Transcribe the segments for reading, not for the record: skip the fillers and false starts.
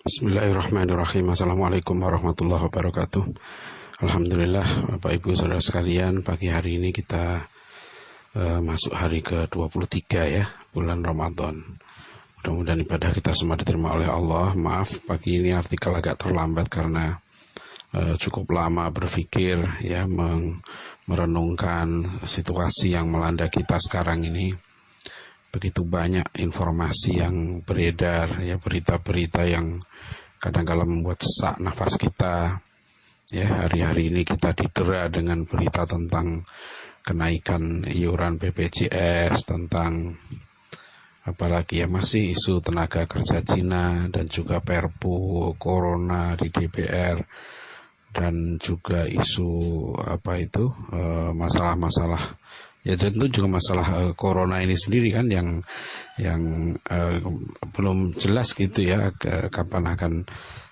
Bismillahirrahmanirrahim. Assalamualaikum warahmatullahi wabarakatuh. Alhamdulillah, Bapak Ibu Saudara sekalian, pagi hari ini kita masuk hari ke-23 ya, bulan Ramadan. Mudah-mudahan ibadah kita semua diterima oleh Allah. Maaf, pagi ini artikel agak terlambat karena cukup lama berpikir ya, merenungkan situasi yang melanda kita sekarang ini. Begitu banyak informasi yang beredar ya, berita-berita yang kadang-kala membuat sesak nafas kita ya. Hari-hari ini kita didera dengan berita tentang kenaikan iuran BPJS, tentang apalagi ya, masih isu tenaga kerja Cina dan juga Perpu Corona di DPR, dan juga isu masalah-masalah ya, tentu juga masalah corona ini sendiri kan yang belum jelas gitu ya, kapan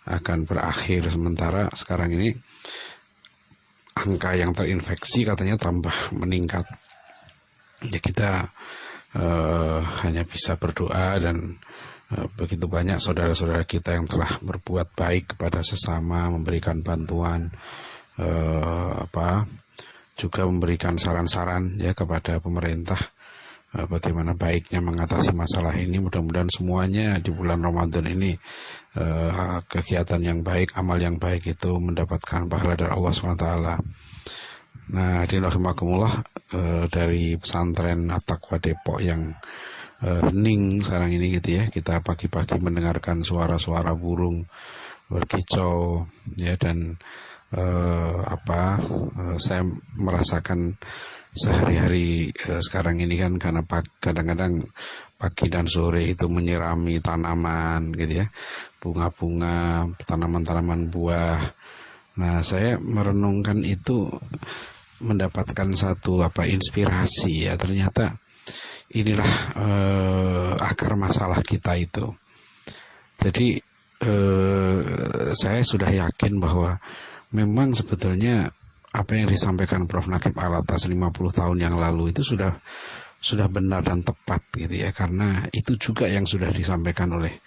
akan berakhir. Sementara sekarang ini angka yang terinfeksi katanya tambah meningkat. Ya kita hanya bisa berdoa, dan begitu banyak saudara-saudara kita yang telah berbuat baik kepada sesama, memberikan bantuan, juga memberikan saran-saran ya kepada pemerintah bagaimana baiknya mengatasi masalah ini. Mudah-mudahan semuanya di bulan Ramadan ini kegiatan yang baik, amal yang baik itu mendapatkan pahala dari Allah SWT. Nah, rahimakumullah, dari pesantren At-Taqwa Depok yang hening sekarang ini gitu ya, kita pagi-pagi mendengarkan suara-suara burung berkicau ya, dan saya merasakan sehari-hari sekarang ini kan, karena kadang-kadang pagi dan sore itu menyirami tanaman gitu ya, bunga-bunga, tanaman-tanaman buah. Nah, saya merenungkan itu, mendapatkan satu inspirasi ya, ternyata inilah akar masalah kita itu. Jadi saya sudah yakin bahwa memang sebetulnya apa yang disampaikan Prof. Naqib Al-Atas 50 tahun yang lalu itu sudah benar dan tepat gitu ya, karena itu juga yang sudah disampaikan oleh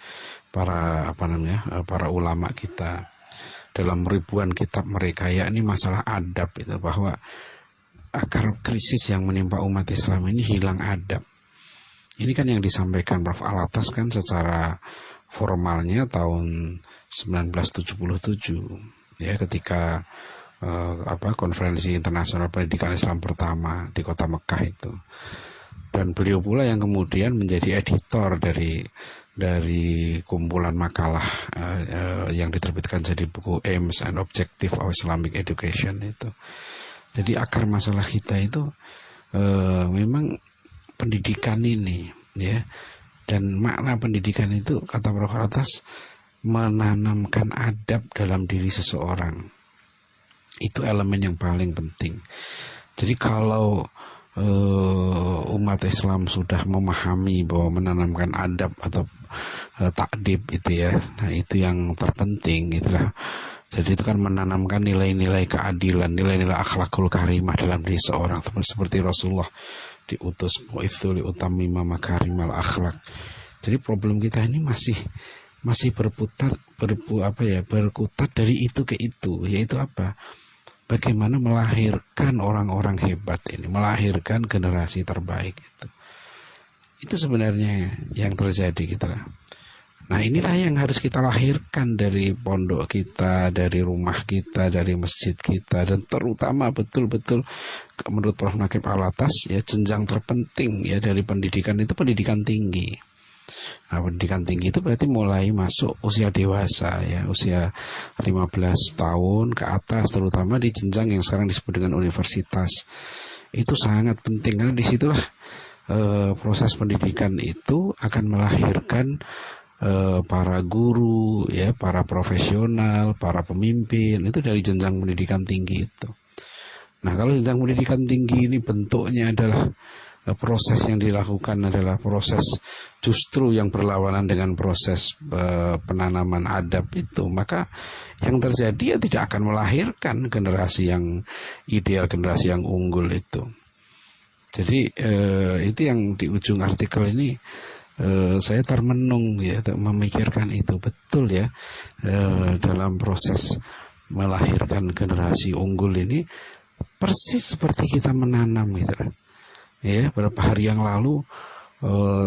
para ulama kita dalam ribuan kitab mereka, yakni masalah adab itu, bahwa akar krisis yang menimpa umat Islam ini hilang adab. Ini kan yang disampaikan Prof. Al-Atas kan secara formalnya tahun 1977 ya, ketika konferensi internasional pendidikan Islam pertama di kota Mekah itu. Dan beliau pula yang kemudian menjadi editor dari kumpulan makalah yang diterbitkan jadi buku Aims and Objective of Islamic Education itu. Jadi akar masalah kita itu memang pendidikan ini ya, dan makna pendidikan itu, kata Prof. Al-Atas, menanamkan adab dalam diri seseorang. Itu elemen yang paling penting. Jadi kalau umat Islam sudah memahami bahwa menanamkan adab atau takdib itu ya, nah itu yang terpenting itulah. Jadi itu kan menanamkan nilai-nilai keadilan, nilai-nilai akhlakul karimah dalam diri seorang, seperti Rasulullah diutus bu'itsu liutammima makarimal akhlak. Jadi problem kita ini masih berkutat dari itu ke itu, yaitu apa? Bagaimana melahirkan orang-orang hebat ini, melahirkan generasi terbaik itu. Itu sebenarnya yang terjadi gitu lah. Nah, inilah yang harus kita lahirkan dari pondok kita, dari rumah kita, dari masjid kita, dan terutama betul-betul menurut Prof. Naqib Al-Atas ya, jenjang terpenting ya dari pendidikan itu pendidikan tinggi. Nah, pendidikan tinggi itu berarti mulai masuk usia dewasa ya, usia 15 tahun ke atas, terutama di jenjang yang sekarang disebut dengan universitas. Itu sangat penting, karena disitulah proses pendidikan itu akan melahirkan para guru ya, para profesional, para pemimpin, itu dari jenjang pendidikan tinggi itu. Nah, kalau jenjang pendidikan tinggi ini bentuknya adalah proses yang dilakukan adalah proses justru yang berlawanan dengan proses penanaman adab itu, maka yang terjadi ya tidak akan melahirkan generasi yang ideal, generasi yang unggul itu. Jadi itu yang di ujung artikel ini saya termenung ya memikirkan itu betul ya, dalam proses melahirkan generasi unggul ini persis seperti kita menanam gitu ya. Beberapa hari yang lalu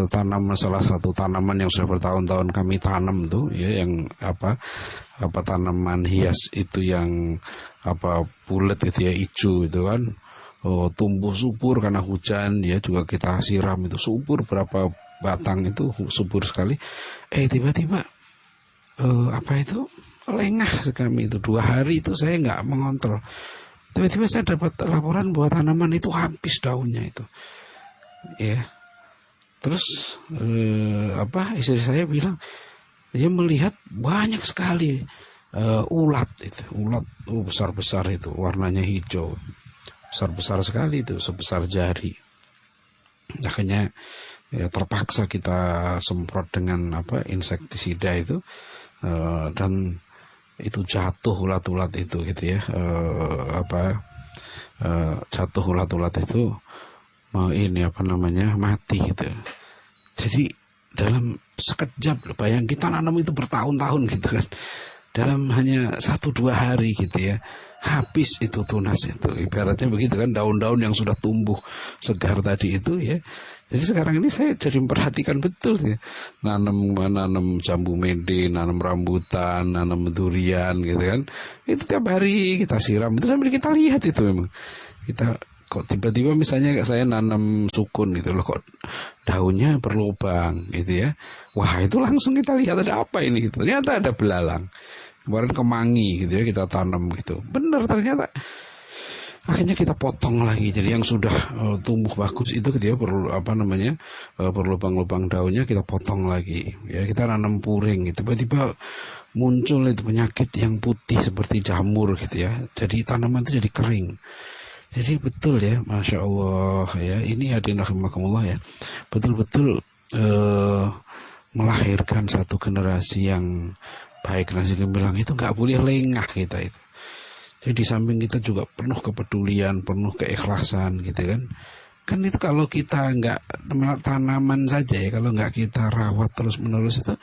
tanam salah satu tanaman yang sudah bertahun-tahun kami tanam tuh ya, yang apa tanaman hias itu yang bulat gitu ya, hijau itu kan, tumbuh subur karena hujan ya, juga kita siram itu subur, berapa batang itu subur sekali. Tiba-tiba itu lengah sekali itu, 2 hari itu saya nggak mengontrol. Tiba-tiba saya dapat laporan bahwa tanaman itu habis daunnya itu ya. Terus istri saya bilang dia melihat banyak sekali ulat besar-besar itu, warnanya hijau, besar-besar sekali itu, sebesar jari. Akhirnya ya terpaksa kita semprot dengan insektisida itu, dan itu jatuh ulat-ulat itu gitu ya, jatuh ulat-ulat itu mati gitu. Jadi dalam sekejap, bayang kita nanam itu bertahun-tahun gitu kan, dalam hanya 1-2 hari gitu ya, habis itu tunas itu, ibaratnya begitu kan, daun-daun yang sudah tumbuh segar tadi itu ya. Jadi sekarang ini saya jadi memperhatikan betul ya, nanam jambu mede, nanam rambutan, nanam durian gitu kan, itu tiap hari kita siram itu sambil kita lihat itu, memang kita kok tiba-tiba misalnya saya nanam sukun gitu loh, kok daunnya berlubang gitu ya. Wah, itu langsung kita lihat ada apa ini gitu. Ternyata ada belalang. Kemarin kemangi gitu ya, kita tanam gitu. Benar ternyata. Akhirnya kita potong lagi. Jadi yang sudah tumbuh bagus itu gitu ya, berlubang-lubang daunnya kita potong lagi. Ya, kita nanam puring gitu. Tiba-tiba muncul itu penyakit yang putih seperti jamur gitu ya. Jadi tanaman itu jadi kering. Jadi betul ya, Masya Allah ya, ini hadirin rahimakumullah ya, betul-betul melahirkan satu generasi yang baik. Generasi gemilang itu nggak boleh lengah kita itu. Jadi di samping kita juga penuh kepedulian, penuh keikhlasan gitu kan. Kan itu kalau kita nggak tanaman saja ya, kalau nggak kita rawat terus-menerus itu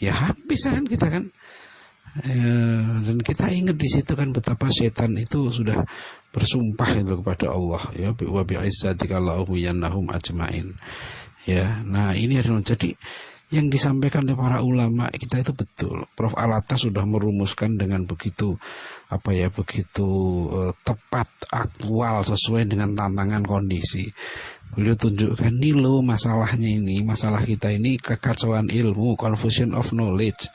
ya habis kan kita kan. Dan kita ingat di situ kan betapa setan itu sudah bersumpah itu kepada Allah ya, wa bi'izzatika la'ughwiyannahum ajmain ya. Nah ini adalah jadi yang disampaikan oleh para ulama kita itu betul. Prof. Alatas sudah merumuskan dengan begitu tepat, aktual, sesuai dengan tantangan kondisi. Beliau tunjukkan nih loh masalahnya ini, masalah kita ini kekacauan ilmu, confusion of knowledge.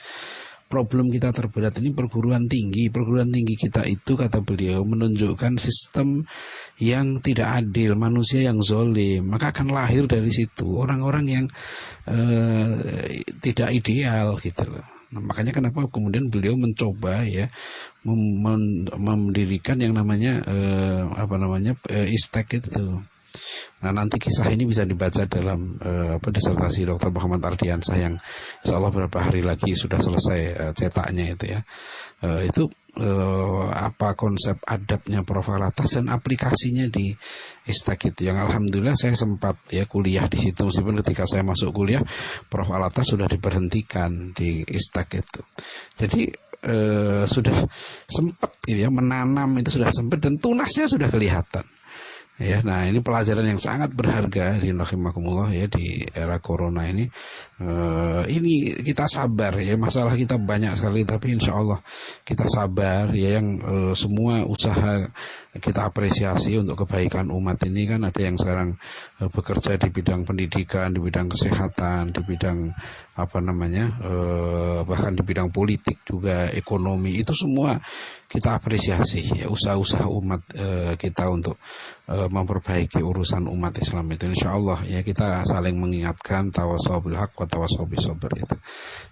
Problem kita terberat ini perguruan tinggi kita itu, kata beliau, menunjukkan sistem yang tidak adil, manusia yang zolim. Maka akan lahir dari situ orang-orang yang tidak ideal gitu loh. Nah, makanya kenapa kemudian beliau mencoba ya mendirikan yang namanya ISTEK itu. Nah nanti kisah ini bisa dibaca dalam disertasi Dr. Muhammad Ardiansah yang insya Allah beberapa hari lagi sudah selesai cetaknya itu ya. Itu konsep adabnya Prof. Alatas dan aplikasinya di ISTEK itu, yang alhamdulillah saya sempat ya kuliah di situ, meskipun ketika saya masuk kuliah Prof. Alatas sudah diberhentikan di ISTEK itu. Jadi sudah sempat gitu ya menanam, itu sudah sempat dan tunasnya sudah kelihatan. Ya, nah ini pelajaran yang sangat berharga di rahimakumullah ya di era corona ini. Ini kita sabar ya, masalah kita banyak sekali tapi insya Allah kita sabar ya. Yang semua usaha kita apresiasi untuk kebaikan umat ini kan. Ada yang sekarang bekerja di bidang pendidikan, di bidang kesehatan, di bidang bahkan di bidang politik juga, ekonomi, itu semua kita apresiasi ya usaha-usaha umat kita untuk memperbaiki urusan umat Islam itu. Insya Allah ya kita saling mengingatkan, tawasau bil haq wa tawasau bis sabr itu.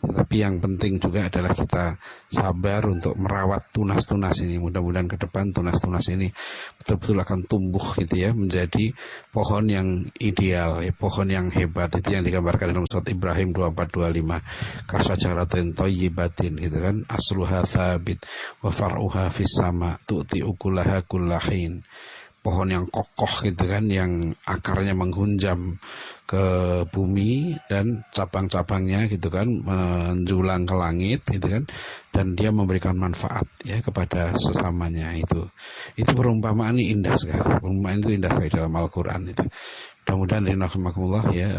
Tapi yang penting juga adalah kita sabar untuk merawat tunas-tunas ini. Mudah-mudahan ke depan tunas-tunas ini betul-betul akan tumbuh gitu ya, menjadi pohon yang ideal ya, pohon yang hebat. Itu yang digambarkan dalam surat Ibrahim 24-25, kasajaratin thayyibatin gitu kan, asluha thabit wa far'uha fis sama tu'ti ukulaha kullahin. pohon yang kokoh gitu kan, yang akarnya menghunjam ke bumi dan cabang-cabangnya gitu kan menjulang ke langit gitu kan, dan dia memberikan manfaat ya kepada sesamanya. Itu perumpamaan ini indah sekali, perumpamaan itu indah sekali dalam Al-Quran itu. Mudah-mudahan rahimakumullah ya,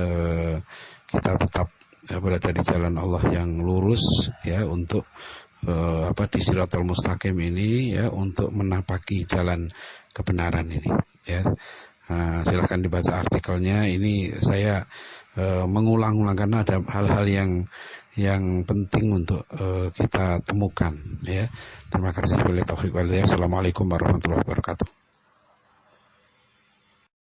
kita tetap berada di jalan Allah yang lurus ya, untuk di Shiratal Mustaqim ini ya, untuk menapaki jalan kebenaran ini ya. Silahkan dibaca artikelnya. Ini saya mengulang-ulang karena ada hal-hal yang penting untuk kita temukan ya. Terima kasih. Assalamualaikum warahmatullahi wabarakatuh.